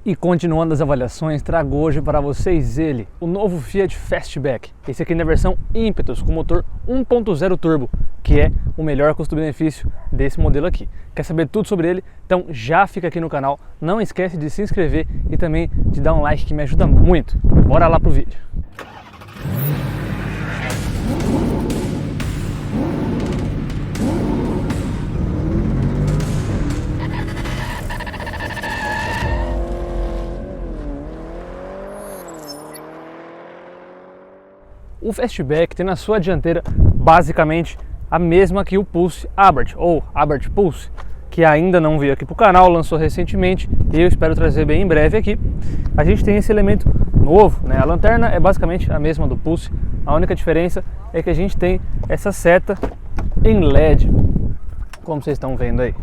E continuando as avaliações, trago hoje para vocês ele, o novo Fiat Fastback. Esse aqui na versão Impetus, com motor 1.0 turbo, que é o melhor custo-benefício desse modelo aqui. Quer saber tudo sobre ele? Então já fica aqui no canal, não esquece de se inscrever e também de dar um like que me ajuda muito. Bora lá pro vídeo. O Fastback tem na sua dianteira basicamente a mesma que o Pulse Abarth, ou Abarth Pulse, que ainda não veio aqui para o canal, lançou recentemente e eu espero trazer bem em breve aqui. A gente tem esse elemento novo, né? A lanterna é basicamente a mesma do Pulse, a única diferença é que a gente tem essa seta em LED, como vocês estão vendo aí.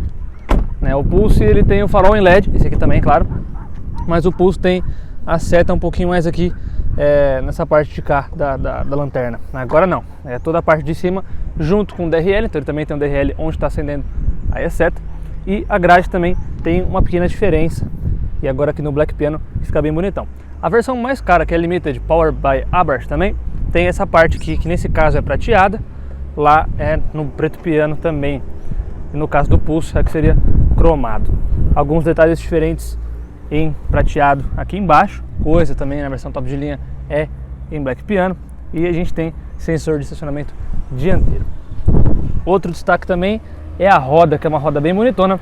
O Pulse ele tem o farol em LED, esse aqui também, claro, mas o Pulse tem a seta um pouquinho mais aqui nessa parte de cá da lanterna. Agora não, é toda a parte de cima junto com o DRL, então ele também tem um DRL onde está acendendo aí a seta, e a grade também tem uma pequena diferença, e agora aqui no Black Piano fica bem bonitão. A versão mais cara, que é a Limited Power by Abarth, também tem essa parte aqui, que nesse caso é prateada, lá é no preto piano também, e no caso do Pulse é que seria cromado. Alguns detalhes diferentes em prateado aqui embaixo, coisa também na versão top de linha é em Black Piano, e a gente tem sensor de estacionamento dianteiro. Outro destaque também é a roda, que é uma roda bem bonitona,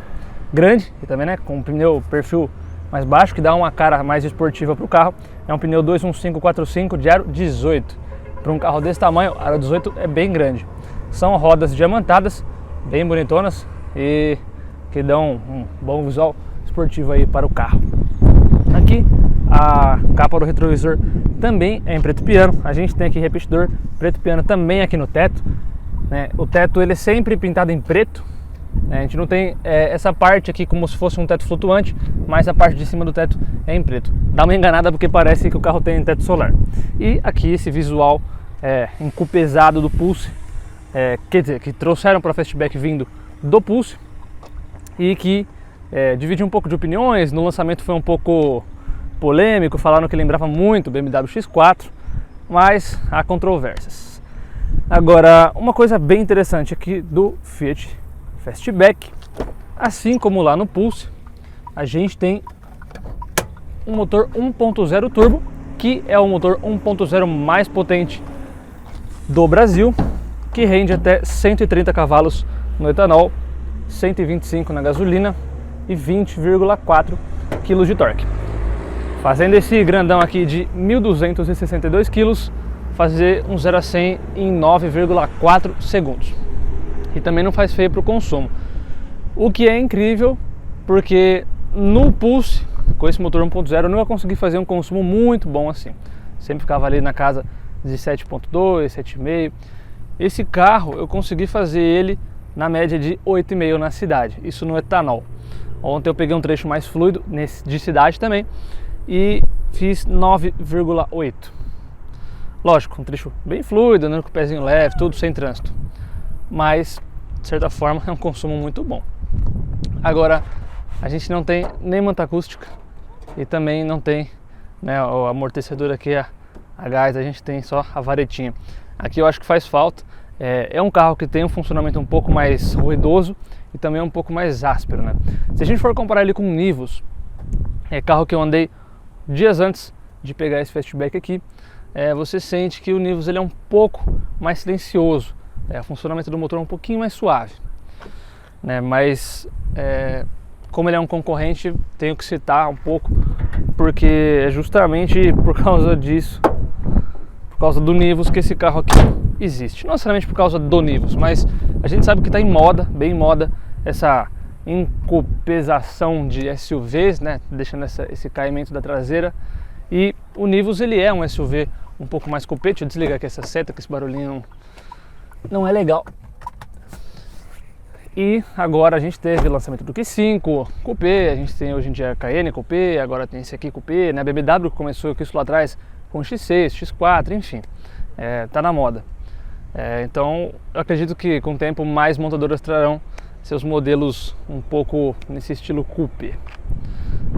grande, e também com um pneu perfil mais baixo, que dá uma cara mais esportiva para o carro. É um pneu 215/45 de aro 18. Para um carro desse tamanho, aro 18 é bem grande. São rodas diamantadas, bem bonitonas e que dão um bom visual esportivo aí para o carro. Aqui a capa do retrovisor também é em preto piano. A gente tem aqui repetidor preto piano também aqui no teto, né? O teto ele é sempre pintado em preto, né? A gente não tem essa parte aqui como se fosse um teto flutuante, mas a parte de cima do teto é em preto. Dá uma enganada porque parece que o carro tem teto solar. E aqui esse visual encupezado do Pulse, quer dizer, que trouxeram para o Fastback vindo do Pulse, e que dividiu um pouco de opiniões. No lançamento foi um pouco polêmico, falaram que lembrava muito o BMW X4, mas há controvérsias. Agora, uma coisa bem interessante aqui do Fiat Fastback, assim como lá no Pulse, a gente tem um motor 1.0 turbo, que é o motor 1.0 mais potente do Brasil, que rende até 130 cavalos no etanol, 125 na gasolina e 20,4 kg de torque. Fazendo esse grandão aqui de 1.262 kg, fazer um 0 a 100 em 9,4 segundos. E também não faz feio para o consumo. O que é incrível, porque no Pulse, com esse motor 1.0, eu não ia conseguir fazer um consumo muito bom assim. Sempre ficava ali na casa de 7,2, 7,5. Esse carro eu consegui fazer ele na média de 8,5 na cidade, isso no etanol. Ontem eu peguei um trecho mais fluido, de cidade também, e fiz 9,8. Lógico, um trecho bem fluido, andando com o pezinho leve, tudo sem trânsito. Mas, de certa forma, é um consumo muito bom. Agora, a gente não tem nem manta acústica e também não tem, o amortecedor aqui a gás, a gente tem só a varetinha. Aqui eu acho que faz falta. É um carro que tem um funcionamento um pouco mais ruidoso e também um pouco mais áspero, né? Se a gente for comparar ele com o Nivus, é carro que eu andei dias antes de pegar esse Fastback aqui, você sente que o Nivus ele é um pouco mais silencioso, o funcionamento do motor é um pouquinho mais suave, né? Mas como ele é um concorrente, tenho que citar um pouco, porque é justamente por causa disso, por causa do Nivus, que esse carro aqui existe. Não necessariamente por causa do Nivus, mas a gente sabe que está em moda, bem em moda, essa encupezação de SUVs, né? Deixando esse caimento da traseira. E o Nivus ele é um SUV um pouco mais coupé. Deixa eu desligar aqui essa seta, que esse barulhinho não é legal. E agora a gente teve o lançamento do Q5 coupé, a gente tem hoje em dia Cayenne coupé, agora tem esse aqui coupé, né? A BMW começou com isso lá atrás com X6, X4, enfim, tá na moda. Então eu acredito que com o tempo mais montadoras trarão seus modelos um pouco nesse estilo coupé.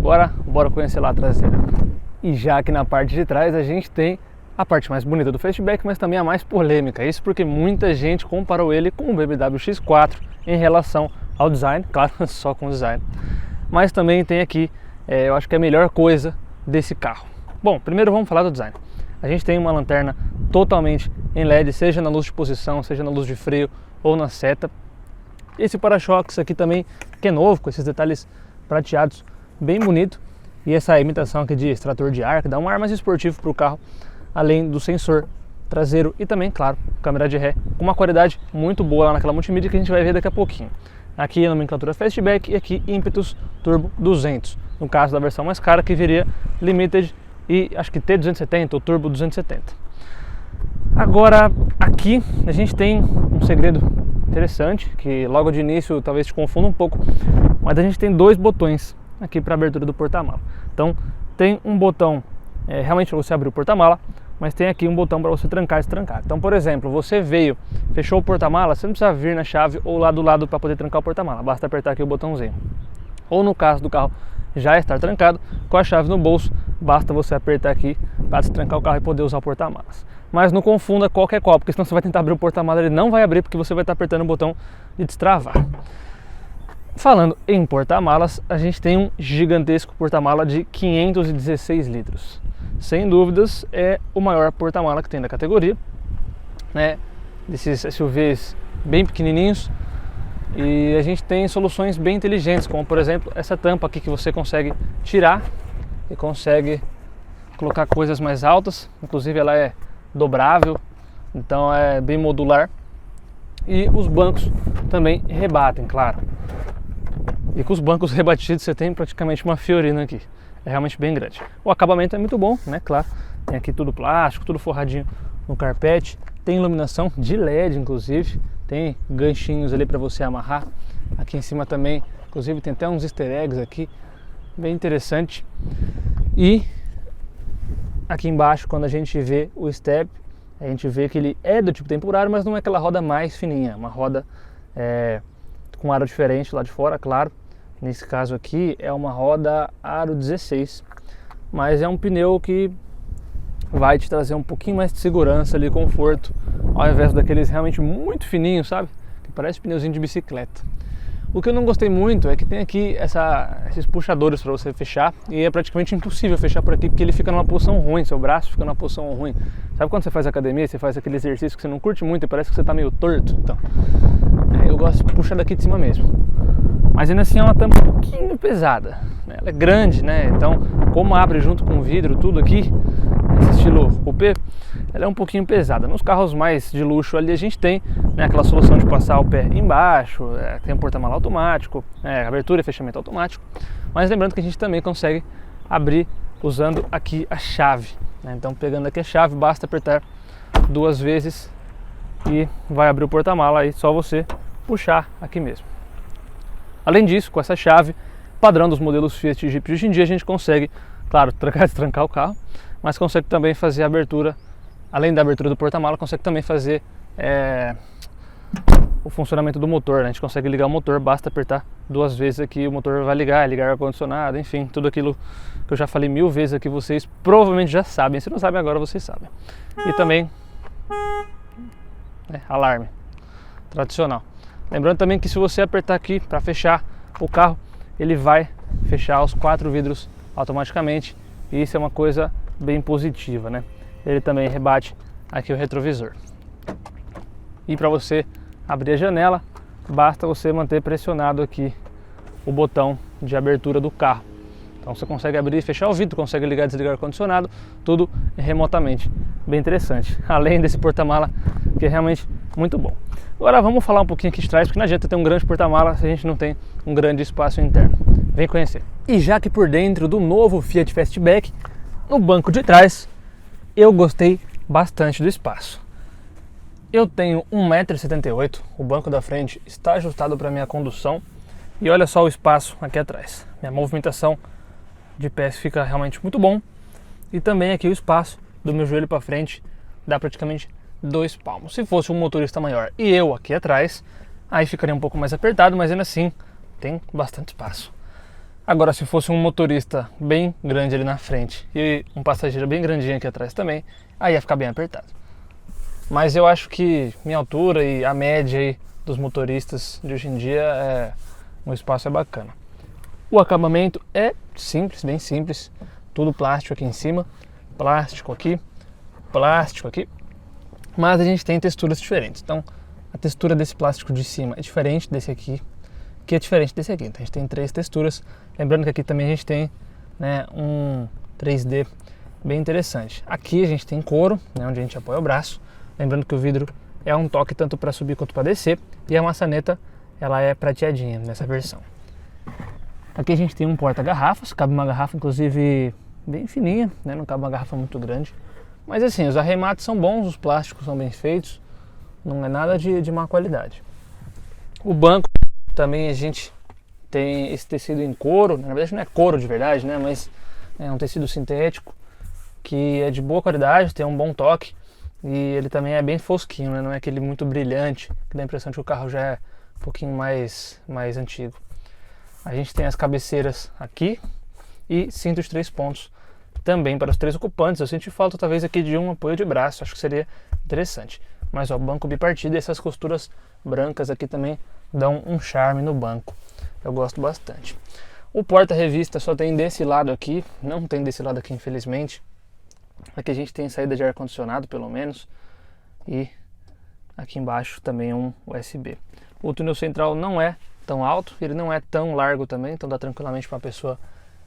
Agora, bora conhecer lá a traseira. E já aqui na parte de trás a gente tem a parte mais bonita do Fastback, mas também a mais polêmica. Isso porque muita gente comparou ele com o BMW X4 em relação ao design, claro, só com o design. Mas também tem aqui, eu acho que é a melhor coisa desse carro. Bom, primeiro vamos falar do design. A gente tem uma lanterna totalmente em LED, seja na luz de posição, seja na luz de freio ou na seta. Esse para-choques aqui também, que é novo, com esses detalhes prateados, bem bonito. E essa imitação aqui de extrator de ar, que dá um ar mais esportivo para o carro, além do sensor traseiro e também, claro, câmera de ré, com uma qualidade muito boa lá naquela multimídia que a gente vai ver daqui a pouquinho. Aqui a nomenclatura Fastback e aqui Impetus Turbo 200, no caso da versão mais cara que viria Limited e acho que T270 ou Turbo 270. Agora aqui a gente tem um segredo interessante, que logo de início talvez te confunda um pouco, mas a gente tem dois botões aqui para abertura do porta-mala. Então tem um botão realmente para você abrir o porta-mala, mas tem aqui um botão para você trancar e destrancar. Então, por exemplo, você veio, fechou o porta-mala, você não precisa vir na chave ou lá do lado para poder trancar o porta-mala, basta apertar aqui o botãozinho. Ou no caso do carro já estar trancado, com a chave no bolso, basta você apertar aqui para destrancar o carro e poder usar o porta-malas. Mas não confunda qualquer qual, porque senão você vai tentar abrir o porta-mala, ele não vai abrir porque você vai estar apertando o botão de destravar. Falando em porta-malas, a gente tem um gigantesco porta-mala de 516 litros. Sem dúvidas é o maior porta-mala que tem da categoria, né? Desses SUVs bem pequenininhos. E a gente tem soluções bem inteligentes, como por exemplo essa tampa aqui que você consegue tirar e consegue colocar coisas mais altas. Inclusive ela é dobrável, então é bem modular. E os bancos também rebatem, claro. E com os bancos rebatidos você tem praticamente uma Fiorino aqui. É realmente bem grande. O acabamento é muito bom, né? Claro. Tem aqui tudo plástico, tudo forradinho no carpete. Tem iluminação de LED, inclusive. Tem ganchinhos ali para você amarrar. Aqui em cima também, inclusive tem até uns easter eggs aqui. Bem interessante. E aqui embaixo, quando a gente vê o step, a gente vê que ele é do tipo temporário, mas não é aquela roda mais fininha. Uma roda com aro diferente lá de fora, claro. Nesse caso aqui é uma roda aro 16, mas é um pneu que vai te trazer um pouquinho mais de segurança ali, conforto, ao invés daqueles realmente muito fininhos, sabe? Que parece pneuzinho de bicicleta. O que eu não gostei muito é que tem aqui esses puxadores para você fechar e é praticamente impossível fechar por aqui porque ele fica numa posição ruim, seu braço fica numa posição ruim. Sabe quando você faz academia, você faz aquele exercício que você não curte muito e parece que você tá meio torto? Então, eu gosto de puxar daqui de cima mesmo. Mas ainda assim é uma tampa um pouquinho pesada, né? Ela é grande, né? Então, como abre junto com o vidro tudo aqui, esse estilo coupé, ela é um pouquinho pesada. Nos carros mais de luxo ali a gente tem, né, aquela solução de passar o pé embaixo, tem um porta-mala automático, abertura e fechamento automático. Mas lembrando que a gente também consegue abrir usando aqui a chave, né? Então pegando aqui a chave, basta apertar 2 vezes e vai abrir o porta-mala, aí só você puxar aqui mesmo. Além disso, com essa chave padrão dos modelos Fiat e Jeep de hoje em dia, a gente consegue, claro, trancar e destrancar o carro, mas consegue também fazer a abertura, além da abertura do porta-mala, consegue também fazer o funcionamento do motor, né? A gente consegue ligar o motor, basta apertar 2 vezes aqui, o motor vai ligar ar-condicionado, enfim, tudo aquilo que eu já falei 1000 vezes aqui, vocês provavelmente já sabem, se não sabem agora, vocês sabem. E também, alarme, tradicional. Lembrando também que se você apertar aqui para fechar o carro, ele vai fechar os 4 vidros automaticamente. E isso é uma coisa bem positiva, né? Ele também rebate aqui o retrovisor. E para você abrir a janela, basta você manter pressionado aqui o botão de abertura do carro. Então você consegue abrir e fechar o vidro, consegue ligar e desligar o ar-condicionado, tudo remotamente. Bem interessante. Além desse porta-mala que é realmente muito bom. Agora vamos falar um pouquinho aqui de trás, porque não adianta ter um grande porta-mala se a gente não tem um grande espaço interno. Vem conhecer. E já que por dentro do novo Fiat Fastback, no banco de trás, eu gostei bastante do espaço. Eu tenho 1,78 m, o banco da frente está ajustado para minha condução e olha só o espaço aqui atrás. Minha movimentação de pés fica realmente muito bom e também aqui o espaço do meu joelho para frente dá praticamente 2 palmos. Se fosse um motorista maior e eu aqui atrás, aí ficaria um pouco mais apertado, mas ainda assim tem bastante espaço. Agora, se fosse um motorista bem grande ali na frente e um passageiro bem grandinho aqui atrás também, aí ia ficar bem apertado. Mas eu acho que minha altura e a média aí dos motoristas de hoje em dia, o espaço é bacana. O acabamento é simples, bem simples, tudo plástico aqui em cima, plástico aqui, mas a gente tem texturas diferentes. Então, a textura desse plástico de cima é diferente desse aqui, que é diferente desse aqui. Então, a gente tem 3 texturas. Lembrando que aqui também a gente tem, né, um 3D bem interessante. Aqui a gente tem couro, né, onde a gente apoia o braço. Lembrando que o vidro é um toque tanto para subir quanto para descer. E a maçaneta, ela é prateadinha nessa versão. Aqui a gente tem um porta-garrafas. Cabe uma garrafa, inclusive, bem fininha, né, não cabe uma garrafa muito grande. Mas assim, os arremates são bons, os plásticos são bem feitos. Não é nada de má qualidade. O banco também a gente tem esse tecido em couro. Na verdade não é couro de verdade, né, mas é um tecido sintético que é de boa qualidade, tem um bom toque. E ele também é bem fosquinho, né? Não é aquele muito brilhante, que dá a impressão de que o carro já é um pouquinho mais antigo. A gente tem as cabeceiras aqui e cinto de 3 pontos também para os 3 ocupantes. Eu senti falta talvez aqui de um apoio de braço, acho que seria interessante. Mas ó, banco bipartido e essas costuras brancas aqui também dão um charme no banco. Eu gosto bastante. O porta-revista só tem desse lado aqui, não tem desse lado aqui infelizmente. Aqui a gente tem saída de ar-condicionado pelo menos, e aqui embaixo também um USB. O túnel central não é tão alto, ele não é tão largo também, então dá tranquilamente para a pessoa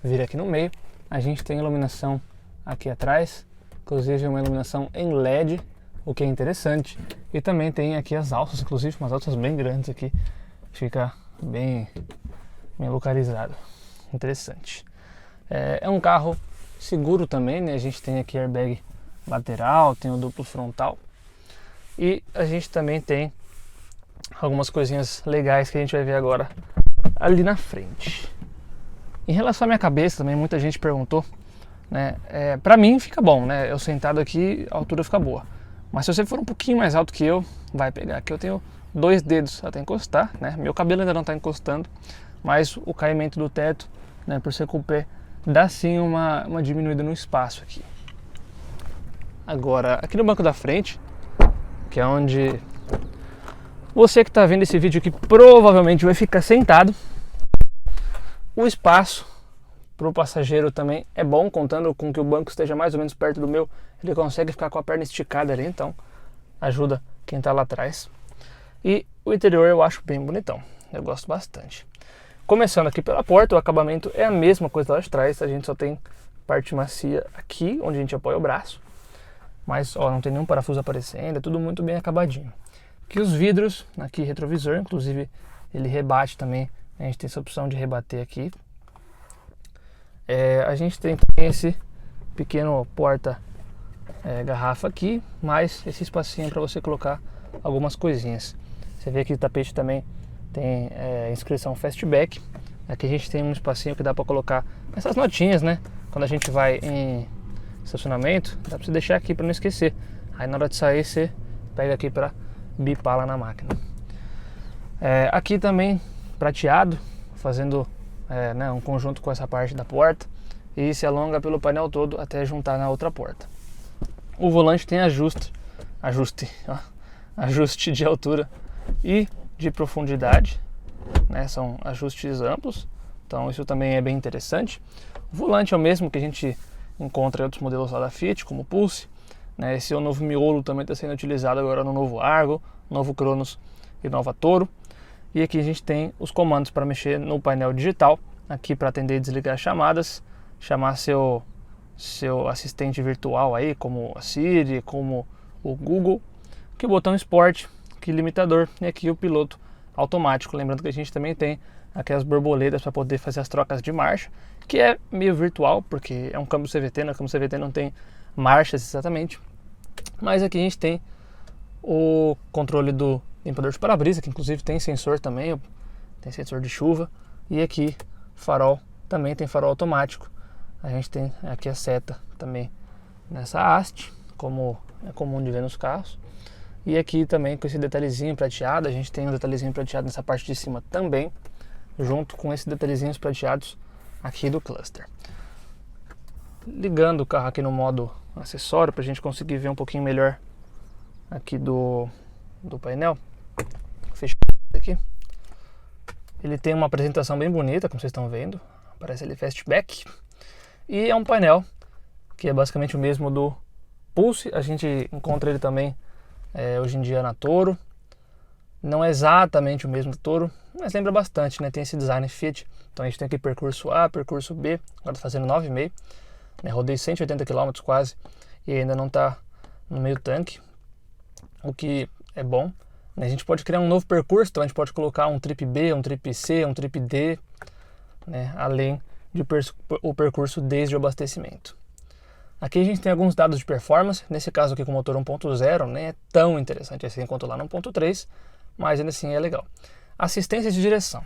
vir aqui no meio. A gente tem iluminação aqui atrás, inclusive uma iluminação em LED, o que é interessante. E também tem aqui as alças, inclusive umas alças bem grandes aqui, fica bem localizado, interessante. É um carro seguro também, né? A gente tem aqui airbag lateral, tem o duplo frontal e a gente também tem algumas coisinhas legais que a gente vai ver agora ali na frente. Em relação à minha cabeça também, muita gente perguntou, né? Pra mim fica bom, né? Eu sentado aqui, a altura fica boa. Mas se você for um pouquinho mais alto que eu, vai pegar. Aqui eu tenho 2 dedos até encostar, né? Meu cabelo ainda não está encostando, mas o caimento do teto, né, por ser coupé, dá sim uma diminuída no espaço aqui. Agora, aqui no banco da frente, que é onde você que está vendo esse vídeo aqui provavelmente vai ficar sentado, o espaço para o passageiro também é bom, contando com que o banco esteja mais ou menos perto do meu, ele consegue ficar com a perna esticada ali, então ajuda quem está lá atrás. E o interior eu acho bem bonitão, eu gosto bastante. Começando aqui pela porta, o acabamento é a mesma coisa lá de trás, a gente só tem parte macia aqui, onde a gente apoia o braço, mas ó, não tem nenhum parafuso aparecendo, é tudo muito bem acabadinho. Aqui os vidros, aqui retrovisor, inclusive ele rebate também, a gente tem essa opção de rebater aqui. A gente tem esse pequeno porta garrafa aqui, mais esse espacinho para você colocar algumas coisinhas. Você vê que o tapete também tem inscrição Fastback. Aqui a gente tem um espacinho que dá para colocar essas notinhas, né? Quando a gente vai em estacionamento, dá para você deixar aqui para não esquecer. Aí na hora de sair você pega aqui para bipar lá na máquina. Aqui também prateado, fazendo né, um conjunto com essa parte da porta, e se alonga pelo painel todo até juntar na outra porta. O volante tem ajuste de altura e de profundidade, né? São ajustes amplos, então isso também é bem interessante. O volante é o mesmo que a gente encontra em outros modelos lá da Fiat, como o Pulse, né? Esse é o novo miolo, também está sendo utilizado agora no novo Argo, novo Cronos e nova Toro. E aqui a gente tem os comandos para mexer no painel digital, aqui para atender e desligar chamadas, chamar seu assistente virtual aí, como a Siri, como o Google. Aqui o botão Sport, aqui limitador, e aqui o piloto automático. Lembrando que a gente também tem aqui as borboletas para poder fazer as trocas de marcha, que é meio virtual, porque é um câmbio CVT, né? O câmbio CVT não tem marchas exatamente. Mas aqui a gente tem o controle do limpador de para-brisa, que inclusive tem sensor também, tem sensor de chuva. E aqui farol, também tem farol automático. A gente tem aqui a seta também nessa haste, como é comum de ver nos carros. E aqui também com esse detalhezinho prateado, a gente tem um detalhezinho prateado nessa parte de cima também, junto com esses detalhezinhos prateados aqui do cluster. Ligando o carro aqui no modo acessório para a gente conseguir ver um pouquinho melhor aqui do painel. Fechando aqui. Ele tem uma apresentação bem bonita, como vocês estão vendo. Aparece ali Fastback. E é um painel que é basicamente o mesmo do Pulse. A gente encontra ele também hoje em dia na Toro. Não é exatamente o mesmo do Toro, mas lembra bastante, né? Tem esse design Fiat. Então a gente tem aqui percurso A, percurso B. Agora tô fazendo 9,5. Rodei 180 km quase e ainda não está no meio tanque, o que é bom. A gente pode criar um novo percurso, então a gente pode colocar um trip B, um trip C, um trip D, né, além de o percurso desde o abastecimento. Aqui a gente tem alguns dados de performance, nesse caso aqui com o motor 1.0, nem é tão interessante assim quanto lá no 1.3, mas ainda assim é legal. Assistência de direção.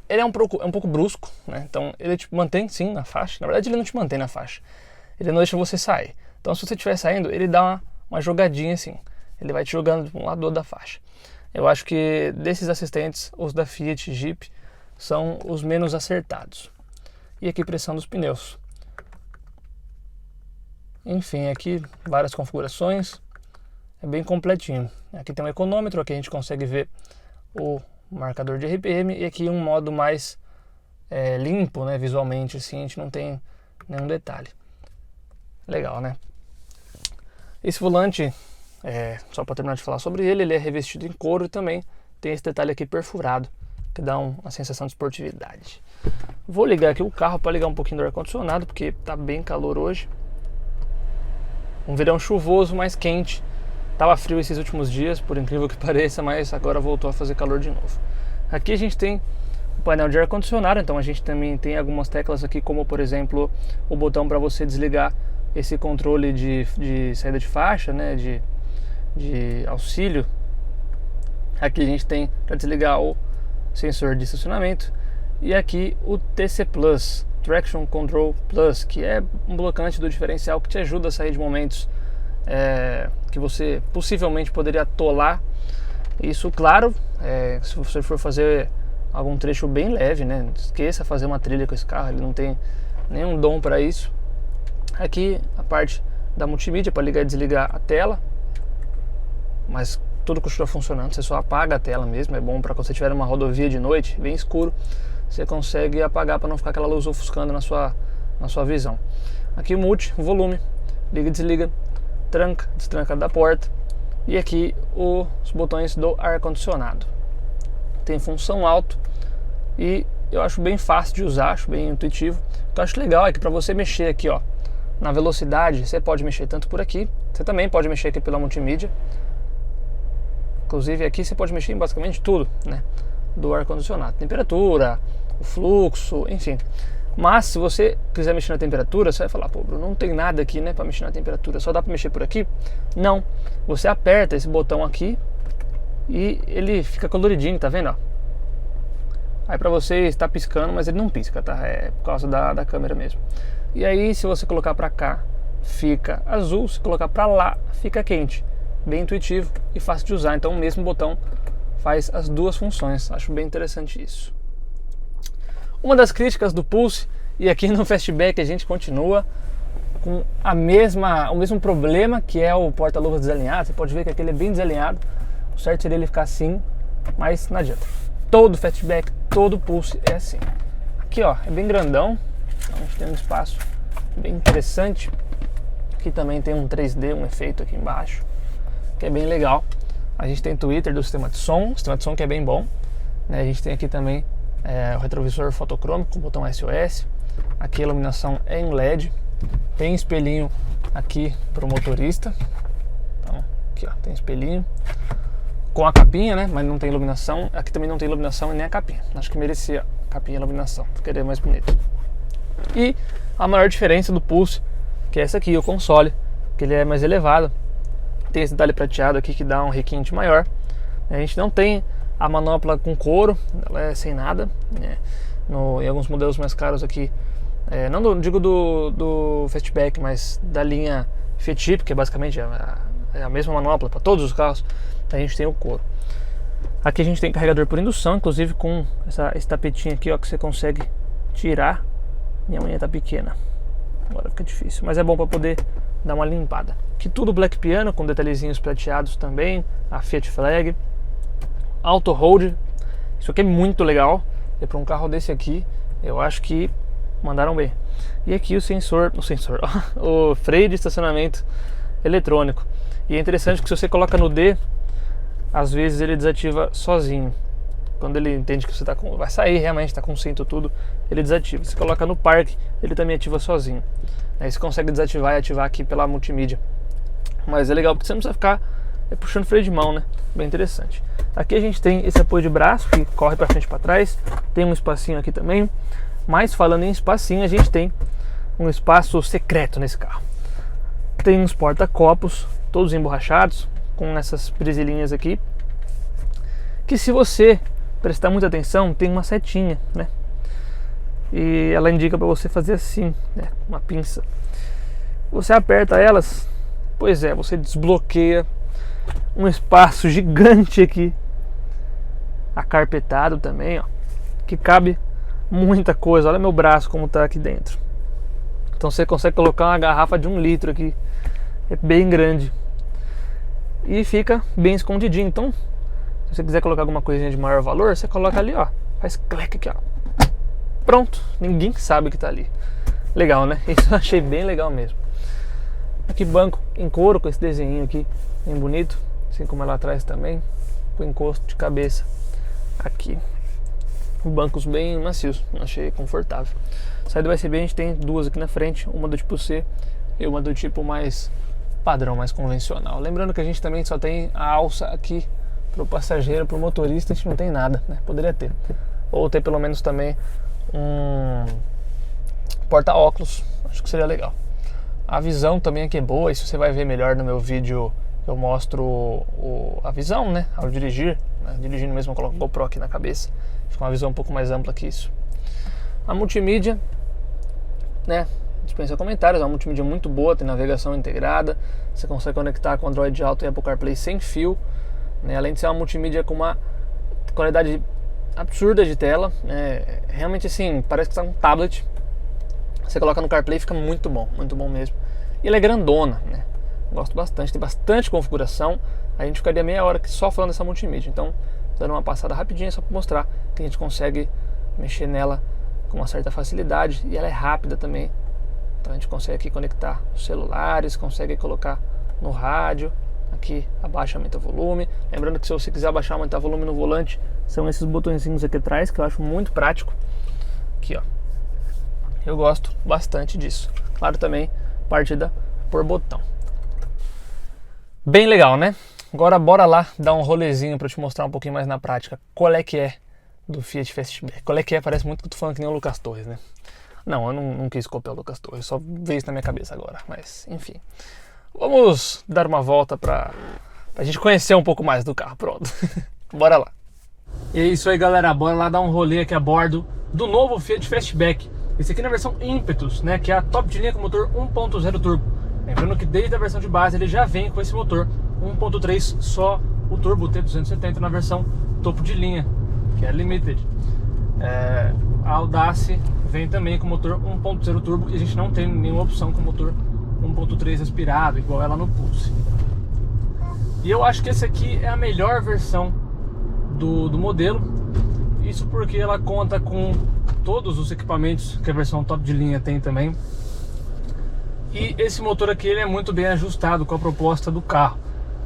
Ele é um pouco brusco, né? Então ele te mantém sim na faixa. Na verdade ele não te mantém na faixa, ele não deixa você sair. Então se você estiver saindo, ele dá uma jogadinha assim, ele vai te jogando de um lado da faixa. Eu acho que desses assistentes, os da Fiat Jeep são os menos acertados. E aqui pressão dos pneus. Enfim, aqui várias configurações, é bem completinho. Aqui tem um econômetro, aqui a gente consegue ver o marcador de RPM e aqui um modo mais limpo, né, visualmente, assim, a gente não tem nenhum detalhe. Legal, né? Esse volante, só para terminar de falar sobre ele, ele é revestido em couro e também tem esse detalhe aqui perfurado, que dá uma sensação de esportividade. Vou ligar aqui o carro para ligar um pouquinho do ar-condicionado, porque tá bem calor hoje. Um verão chuvoso, mais quente. Tava frio esses últimos dias, por incrível que pareça, mas agora voltou a fazer calor de novo. Aqui a gente tem o painel de ar-condicionado, então a gente também tem algumas teclas aqui, como por exemplo o botão para você desligar esse controle de saída de faixa, né, de auxílio. Aqui a gente tem para desligar o sensor de estacionamento e aqui o TC Plus, Traction Control Plus, que é um blocante do diferencial que te ajuda a sair de momentos que você possivelmente poderia atolar. Isso, claro, se você for fazer algum trecho bem leve, né? Esqueça fazer uma trilha com esse carro, ele não tem nenhum dom para isso. Aqui a parte da multimídia para ligar e desligar a tela, mas tudo continua funcionando, você só apaga a tela mesmo. É bom para quando você estiver numa rodovia de noite, bem escuro, você consegue apagar para não ficar aquela luz ofuscando na sua visão. Aqui o multi, volume, liga e desliga, tranca, destranca da porta. E aqui os botões do ar-condicionado. Tem função alto e eu acho bem fácil de usar, acho bem intuitivo. O que eu acho legal é que para você mexer aqui, ó, na velocidade, você pode mexer tanto por aqui, você também pode mexer aqui pela multimídia. Inclusive aqui você pode mexer em basicamente tudo, né, do ar-condicionado. Temperatura, o fluxo, enfim. Mas se você quiser mexer na temperatura, você vai falar, pô, Bruno, não tem nada aqui, né, para mexer na temperatura, só dá para mexer por aqui? Não, você aperta esse botão aqui e ele fica coloridinho, tá vendo, ó? Aí para você está piscando, mas ele não pisca, tá? É por causa da câmera mesmo. E aí se você colocar para cá, fica azul, se colocar para lá, fica quente. Bem intuitivo e fácil de usar, então o mesmo botão faz as duas funções, acho bem interessante isso. Uma das críticas do Pulse, e aqui no Fastback a gente continua com o mesmo problema, que é o porta-luvas desalinhado. Você pode ver que aquele é bem desalinhado, o certo seria ele ficar assim, mas não adianta. Todo Fastback, todo Pulse é assim. Aqui ó, é bem grandão, então a gente tem um espaço bem interessante. Aqui também tem um 3D, um efeito aqui embaixo, que é bem legal. A gente tem Twitter do sistema de som que é bem bom, né? A gente tem aqui também o retrovisor fotocrômico com o botão SOS. Aqui a iluminação é em LED. Tem espelhinho aqui para o motorista. Então, aqui ó, tem espelhinho com a capinha, né? Mas não tem iluminação. Aqui também não tem iluminação e nem a capinha. Acho que merecia a capinha e iluminação, porque ele é mais bonito. E a maior diferença do Pulse, que é essa aqui, o console, que ele é mais elevado. Tem esse detalhe prateado aqui que dá um requinte maior. A gente não tem a manopla com couro, ela é sem nada, né? Em alguns modelos mais caros aqui, não digo do Fastback, mas da linha Fiat Jeep, que é basicamente a mesma manopla para todos os carros, a gente tem o couro. Aqui a gente tem carregador por indução, inclusive com esse tapetinho aqui, ó, que você consegue tirar. Minha unha tá pequena, agora fica difícil, mas é bom para poder dar uma limpada. Aqui tudo Black Piano com detalhezinhos prateados também, a Fiat Flag, Auto Hold. Isso aqui é muito legal, e para um carro desse aqui eu acho que mandaram bem. E aqui o sensor, o freio de estacionamento eletrônico. E é interessante que se você coloca no D, às vezes ele desativa sozinho. Quando ele entende que você vai sair realmente, está com o cinto tudo, ele desativa. Se coloca no parque, ele também ativa sozinho. Aí você consegue desativar e ativar aqui pela multimídia. Mas é legal porque você não precisa ficar puxando freio de mão, né? Bem interessante. Aqui a gente tem esse apoio de braço que corre para frente e para trás. Tem um espacinho aqui também. Mas falando em espacinho, a gente tem um espaço secreto nesse carro. Tem uns porta-copos, todos emborrachados, com essas presilhinhas aqui. Que se você prestar muita atenção, tem uma setinha, né? E ela indica para você fazer assim, né? Uma pinça. Você aperta elas, pois é, você desbloqueia um espaço gigante aqui, acarpetado também, ó, que cabe muita coisa. Olha meu braço como tá aqui dentro. Então você consegue colocar uma garrafa de 1 litro aqui, é bem grande e fica bem escondidinho. Então se você quiser colocar alguma coisinha de maior valor, você coloca ali, ó, faz clique aqui, ó, pronto, ninguém sabe que tá ali. Legal, né? Isso eu achei bem legal mesmo. Aqui banco em couro com esse desenho aqui bem bonito, assim como é lá atrás também, com encosto de cabeça aqui. Bancos bem macios, achei confortável. Saída USB a gente tem duas aqui na frente, uma do tipo C e uma do tipo mais padrão, mais convencional. Lembrando que a gente também só tem a alça aqui para o passageiro, para o motorista a gente não tem nada, né? Poderia ter, ou ter pelo menos também um porta-óculos, acho que seria legal. A visão também aqui é boa, e se você vai ver melhor no meu vídeo eu mostro a visão, né, ao dirigir, né? Dirigindo mesmo eu coloco o GoPro aqui na cabeça, fica uma visão um pouco mais ampla que isso. A multimídia, né, dispensa comentários, é uma multimídia muito boa, tem navegação integrada, você consegue conectar com Android Auto e Apple CarPlay sem fio, né? Além de ser uma multimídia com uma qualidade absurda de tela, né? Realmente assim, parece que está um tablet. Você coloca no CarPlay, fica muito bom mesmo. E ela é grandona, né? Gosto bastante, tem bastante configuração. A gente ficaria meia hora aqui só falando dessa multimídia, então dando uma passada rapidinha só para mostrar que a gente consegue mexer nela com uma certa facilidade, e ela é rápida também. Então a gente consegue aqui conectar os celulares, consegue colocar no rádio. Aqui abaixa, aumenta o volume. Lembrando que se você quiser abaixar, aumentar o volume no volante, são esses botõezinhos aqui atrás, que eu acho muito prático. Aqui, ó, eu gosto bastante disso. Claro, também partida por botão. Bem legal, né? Agora bora lá dar um rolezinho para te mostrar um pouquinho mais na prática qual é que é do Fiat Fastback. Qual é que é? Parece muito que eu tô falando que nem o Lucas Torres, né? Não, eu não quis copiar o Lucas Torres, só veio isso na minha cabeça agora, mas enfim. Vamos dar uma volta pra gente conhecer um pouco mais do carro, pronto. Bora lá. E é isso aí, galera, bora lá dar um rolê aqui a bordo do novo Fiat Fastback. Esse aqui na versão Impetus, né, que é a top de linha com motor 1.0 turbo. Lembrando que desde a versão de base ele já vem com esse motor 1.3, só o turbo T270 na versão topo de linha, que é Limited. A Audace vem também com motor 1.0 turbo, e a gente não tem nenhuma opção com motor 1.3 aspirado, igual ela no Pulse. E eu acho que esse aqui é a melhor versão do modelo. Isso porque ela conta com todos os equipamentos que a versão top de linha tem também. E esse motor aqui ele é muito bem ajustado com a proposta do carro,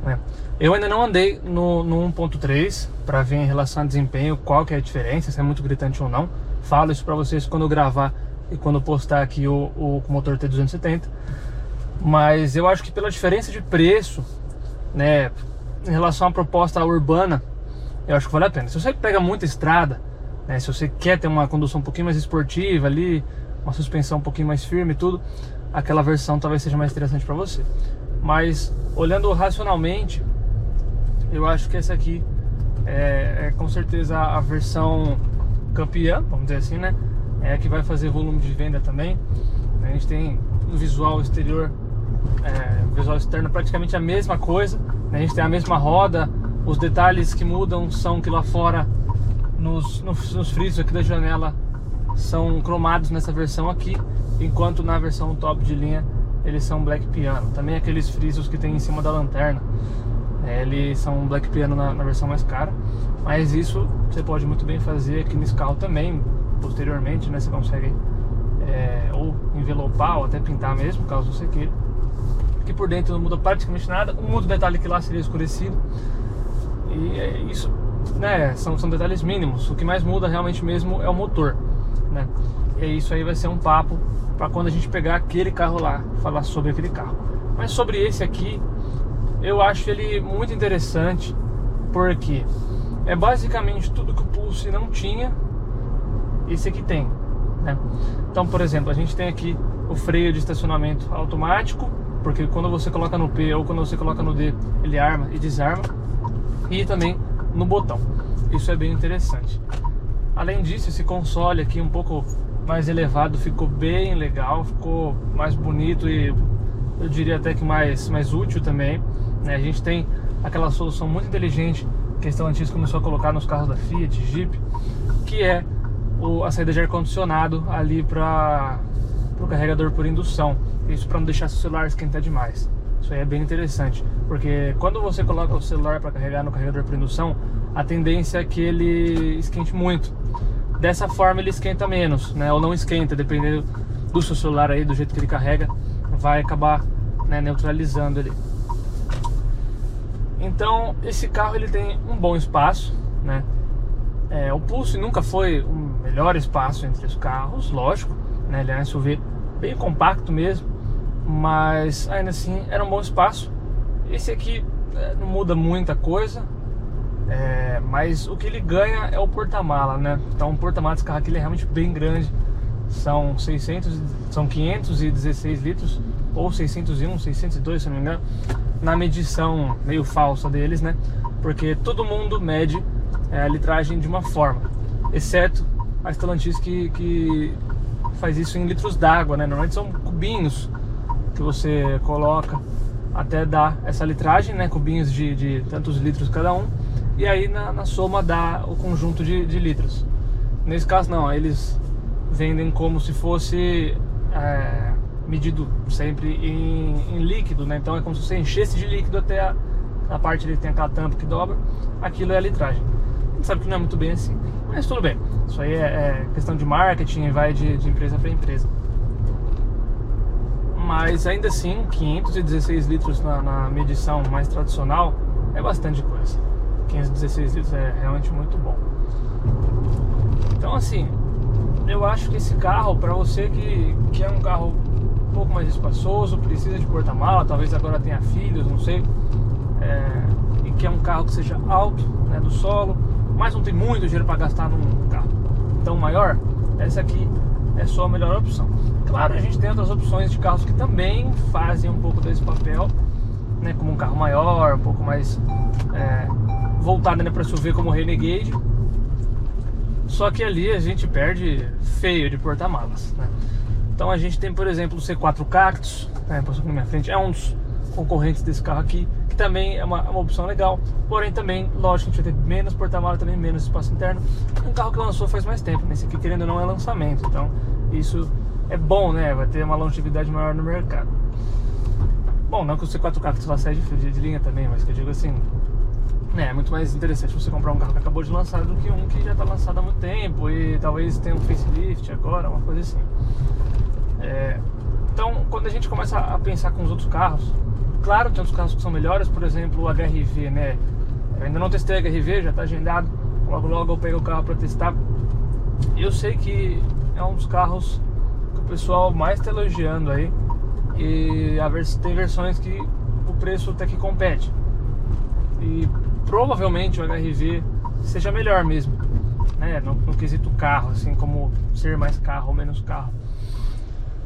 né? Eu ainda não andei no 1.3 para ver em relação a desempenho qual que é a diferença, se é muito gritante ou não. Falo isso para vocês quando eu gravar e quando eu postar aqui o motor T270. Mas eu acho que pela diferença de preço, né, em relação à proposta urbana, eu acho que vale a pena. Se você pega muita estrada, né, se você quer ter uma condução um pouquinho mais esportiva ali, uma suspensão um pouquinho mais firme e tudo, aquela versão talvez seja mais interessante para você. Mas olhando racionalmente, eu acho que essa aqui é com certeza a versão campeã, vamos dizer assim, né? É a que vai fazer volume de venda também. A gente tem o visual exterior, visual externo praticamente a mesma coisa, né? A gente tem a mesma roda. Os detalhes que mudam são que lá fora nos frisos aqui da janela são cromados nessa versão aqui, enquanto na versão top de linha eles são black piano. Também aqueles frisos que tem em cima da lanterna, eles são black piano na versão mais cara, mas isso você pode muito bem fazer aqui nesse carro também, posteriormente, né? Você consegue ou envelopar ou até pintar mesmo, caso você queira. Aqui por dentro não muda praticamente nada, o único detalhe que lá seria escurecido, e isso, né, são detalhes mínimos. O que mais muda realmente mesmo é o motor, né? E isso aí vai ser um papo para quando a gente pegar aquele carro lá, falar sobre aquele carro. Mas sobre esse aqui, eu acho ele muito interessante, porque é basicamente tudo que o Pulse não tinha, esse aqui tem, né? Então, por exemplo, a gente tem aqui o freio de estacionamento automático, porque quando você coloca no P ou quando você coloca no D, ele arma e desarma, e também no botão. Isso é bem interessante. Além disso, esse console aqui um pouco mais elevado ficou bem legal, ficou mais bonito e eu diria até que mais útil também, né? A gente tem aquela solução muito inteligente que a Stellantis começou a colocar nos carros da Fiat, Jeep, que é a saída de ar-condicionado ali para o carregador por indução. Isso para não deixar seu celular esquentar demais. Isso aí é bem interessante, porque quando você coloca o celular para carregar no carregador por indução, a tendência é que ele esquente muito. Dessa forma ele esquenta menos, né? Ou não esquenta, dependendo do seu celular aí, do jeito que ele carrega, vai acabar, né, neutralizando ele. Então esse carro ele tem um bom espaço, né? O Pulse nunca foi o melhor espaço entre os carros, lógico, né? Ele é um SUV bem compacto mesmo, mas ainda assim era um bom espaço. Esse aqui não muda muita coisa, mas o que ele ganha é o porta-mala, né? Então o porta-mala desse carro aqui ele é realmente bem grande. São 516 litros, ou 601, 602, se não me engano, na medição meio falsa deles, né? Porque todo mundo mede a litragem de uma forma, exceto a Stellantis que faz isso em litros d'água, né? Normalmente são cubinhos que você coloca até dar essa litragem, né? Cubinhos de tantos litros cada um, e aí na soma dá o conjunto de litros. Nesse caso não, eles vendem como se fosse medido sempre em líquido, né? Então é como se você enchesse de líquido até a parte ali que tem aquela tampa que dobra, aquilo é a litragem. A gente sabe que não é muito bem assim, mas tudo bem. Isso aí é questão de marketing, vai de empresa para empresa. Mas ainda assim, 516 litros na medição mais tradicional é bastante coisa. 516 litros é realmente muito bom. Então assim, eu acho que esse carro, para você que é um carro um pouco mais espaçoso, precisa de porta-mala, talvez agora tenha filhos, não sei, e que é um carro que seja alto, né, do solo, mas não tem muito dinheiro para gastar num carro tão maior, essa aqui é só a melhor opção. Claro, a gente tem outras opções de carros que também fazem um pouco desse papel, né, como um carro maior, um pouco mais voltado, né, para SUV, como o Renegade. Só que ali a gente perde feio de porta-malas, né? Então a gente tem, por exemplo, o C4 Cactus, né, passou na minha frente, é um dos concorrentes desse carro aqui, que também é uma opção legal. Porém também, lógico, a gente vai ter menos porta-malas, também menos espaço interno. Um carro que lançou faz mais tempo, né? Esse aqui, querendo ou não, é lançamento, então isso é bom, né? Vai ter uma longevidade maior no mercado. Bom, não que o C4 Cactus lá saia de linha também, mas que eu digo assim, é muito mais interessante você comprar um carro que acabou de lançar do que um que já está lançado há muito tempo e talvez tenha um facelift agora, uma coisa assim. Então, quando a gente começa a pensar com os outros carros, claro, tem outros carros que são melhores, por exemplo, o HR-V, né? Eu ainda não testei o HR-V, já está agendado, logo eu pego o carro para testar. Eu sei que é um dos carros que o pessoal mais está elogiando aí, e tem versões que o preço até que compete. E provavelmente o HR-V seja melhor mesmo, né? No quesito carro, assim como ser mais carro ou menos carro.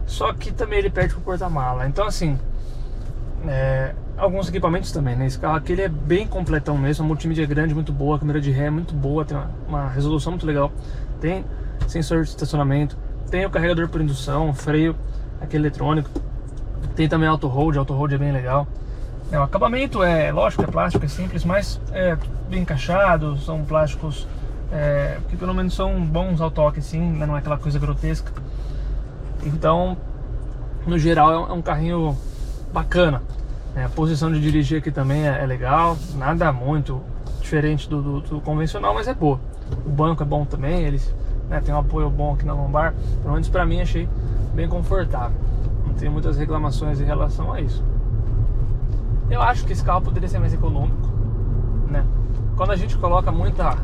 Só que também ele perde pro porta-mala. Então assim, alguns equipamentos também, né? Esse carro aqui ele é bem completão mesmo, a multimídia é grande, muito boa, a câmera de ré é muito boa, tem uma resolução muito legal, tem sensor de estacionamento, tem o carregador por indução, freio aqui eletrônico, tem também auto-hold é bem legal. O acabamento lógico, é plástico, é simples, mas é bem encaixado, são plásticos porque pelo menos são bons ao toque, assim, né? Não é aquela coisa grotesca. Então, no geral, é um carrinho bacana. A posição de dirigir aqui também é legal, nada muito diferente do convencional, mas é boa. O banco é bom também, eles, né, tem um apoio bom aqui na lombar, pelo menos pra mim achei bem confortável. Não tenho muitas reclamações em relação a isso. Eu acho que esse carro poderia ser mais econômico, né? Quando a gente coloca muita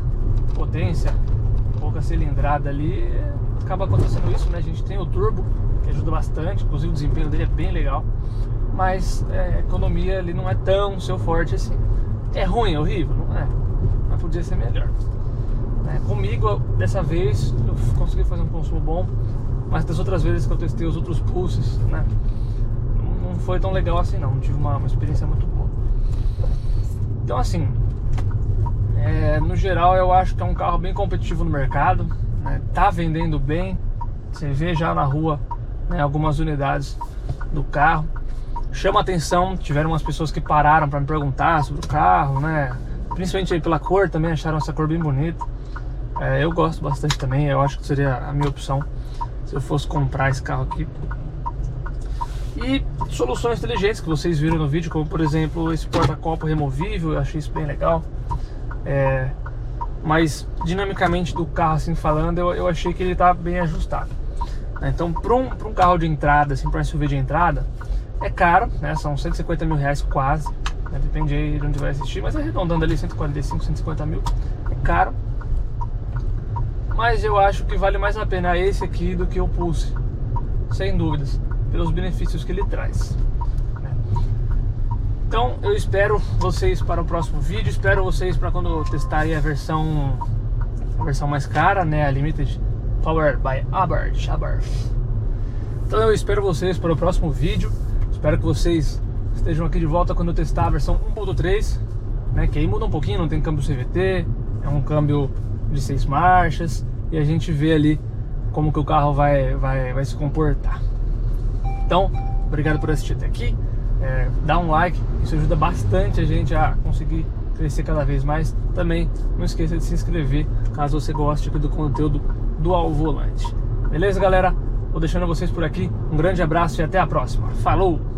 potência, pouca cilindrada ali, acaba acontecendo isso, né? A gente tem o turbo, que ajuda bastante, inclusive o desempenho dele é bem legal, mas a economia ali não é tão seu forte assim. É ruim, é horrível? Não é, mas podia ser melhor. Comigo, dessa vez, eu consegui fazer um consumo bom, mas das outras vezes que eu testei os outros Pulses, né, não foi tão legal assim não tive uma experiência muito boa. Então assim, no geral eu acho que é um carro bem competitivo no mercado, né, tá vendendo bem, você vê já na rua, né, algumas unidades do carro, chama atenção, tiveram umas pessoas que pararam para me perguntar sobre o carro, né, principalmente aí pela cor também, acharam essa cor bem bonita. Eu gosto bastante também, eu acho que seria a minha opção se eu fosse comprar esse carro aqui. E soluções inteligentes que vocês viram no vídeo, como por exemplo esse porta-copo removível, eu achei isso bem legal. Mas dinamicamente do carro assim falando, eu achei que ele tá bem ajustado. Então para um carro de entrada, assim, para um SUV de entrada, é caro, né? São 150 mil reais quase, né? Depende aí de onde vai assistir, mas arredondando ali 145, 150 mil, é caro. Mas eu acho que vale mais a pena esse aqui do que o Pulse, sem dúvidas, pelos benefícios que ele traz, né? Então eu espero vocês para o próximo vídeo, espero vocês para quando eu testar aí a versão mais cara, né, a Limited Powered by Abarth. Então eu espero vocês para o próximo vídeo, espero que vocês estejam aqui de volta quando eu testar a versão 1.3, né, que aí muda um pouquinho, não tem câmbio CVT, é um câmbio de 6 marchas, e a gente vê ali como que o carro vai se comportar. Então, obrigado por assistir até aqui, dá um like, isso ajuda bastante a gente a conseguir crescer cada vez mais. Também não esqueça de se inscrever caso você goste aqui do conteúdo do Ao Volante. Beleza, galera? Vou deixando vocês por aqui, um grande abraço e até a próxima. Falou!